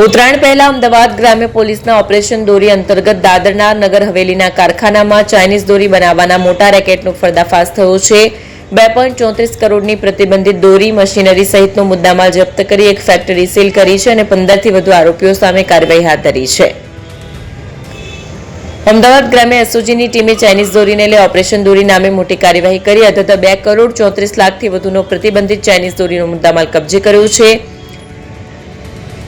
ઉત્તરાયણ પહેલા અમદાવાદ ગ્રામ્ય પોલીસના ઓપરેશન દોરી અંતર્ગત દાદરના નગર હવેલીના કારખાનામાં ચાઇનીઝ દોરી બનાવવાના મોટા રેકેટનો પર્દાફાશ થયો છે। 2.34 કરોડની પ્રતિબંધિત દોરી મશીનરી સહિતનો મુદ્દામાલ જપ્ત કરી એક ફેક્ટરી સીલ કરી છે અને 15થી વધુ આરોપીઓ સામે કાર્યવાહી હાથ ધરી છે। અમદાવાદ ગ્રામ્ય એસઓજીની ટીમે ચાઇનીઝ દોરીને લઈ ઓપરેશન દોરી નામે મોટી કાર્યવાહી કરી અંતતઃ 2 કરોડ 34 લાખથી વધુનો પ્રતિબંધિત ચાઇનીઝ દોરીનો મુદ્દામાલ કબજે કર્યો છે।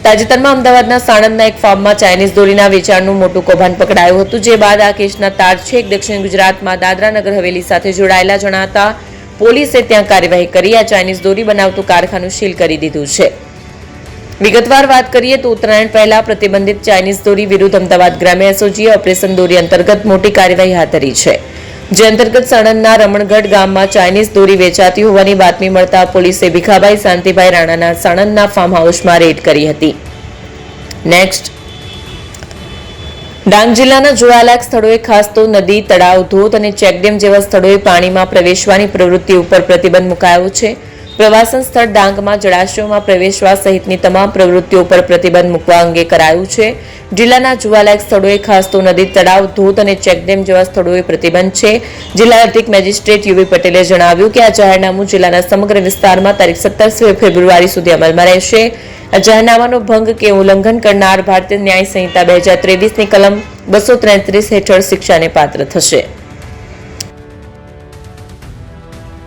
તાજેતરમાં અમદાવાદના સાણંદના એક ફાર્મમાં ચાઇનીઝ દોરીના વેચાણનું મોટું કૌભાંડ પકડાયું હતું, જે બાદ આ કેસના તાર છેક દક્ષિણ ગુજરાતમાં દાદરા નગર હવેલી સાથે જોડાયેલા જણાતા પોલીસે ત્યાં કાર્યવાહી કરી આ ચાઇનીઝ દોરી બનાવતું કારખાનું સીલ કરી દીધું છે। વિગતવાર વાત કરીએ તો ઉત્તરાયણ પહેલા પ્રતિબંધિત ચાઇનીઝ દોરી વિરુદ્ધ અમદાવાદ ગ્રામ્ય એસઓજીએ ઓપરેશન દોરી અંતર્ગત મોટી કાર્યવાહી હાથ ધરી છે, જે અંતર્ગત સાણંદના રમણગઢ ગામમાં ચાઇનીઝ દોરી વેચાતી હોવાની બાતમી મળતા પોલીસે ભીખાભાઈ શાંતિભાઈ રાણાના સાણંદના ફાર્મ હાઉસમાં રેડ કરી હતી। નેક્સ્ટ, ડાંગ જિલ્લાના જોવાલાયક સ્થળોએ ખાસ તો નદી, તળાવ, ધોધ અને ચેકડેમ જેવા સ્થળોએ પાણીમાં પ્રવેશવાની પ્રવૃત્તિ ઉપર પ્રતિબંધ મુકાયો છે। પ્રવાસન સ્થળ ડાંગમાં જળાશયોમાં પ્રવેશવા સહિતની તમામ પ્રવૃત્તિઓ પર પ્રતિબંધ મૂકવા અંગે કરાયું છે। જિલ્લાના જોવાલાયક સ્થળોએ ખાસ તો નદી, તળાવ, ધોધ અને ચેકડેમ જેવા સ્થળોએ પ્રતિબંધ છે। જિલ્લા અધિક મેજિસ્ટ્રેટ યુવી પટેલે જણાવ્યું કે આ જાહેરનામું જિલ્લાના સમગ્ર વિસ્તારમાં તારીખ 17 ફેબ્રુઆરી સુધી અમલમાં રહેશે। આ જાહેરનામાનો ભંગ કે ઉલ્લંઘન કરનાર ભારતીય ન્યાય સંહિતા 2023ની કલમ 233 હેઠળ શિક્ષાને પાત્ર થશે।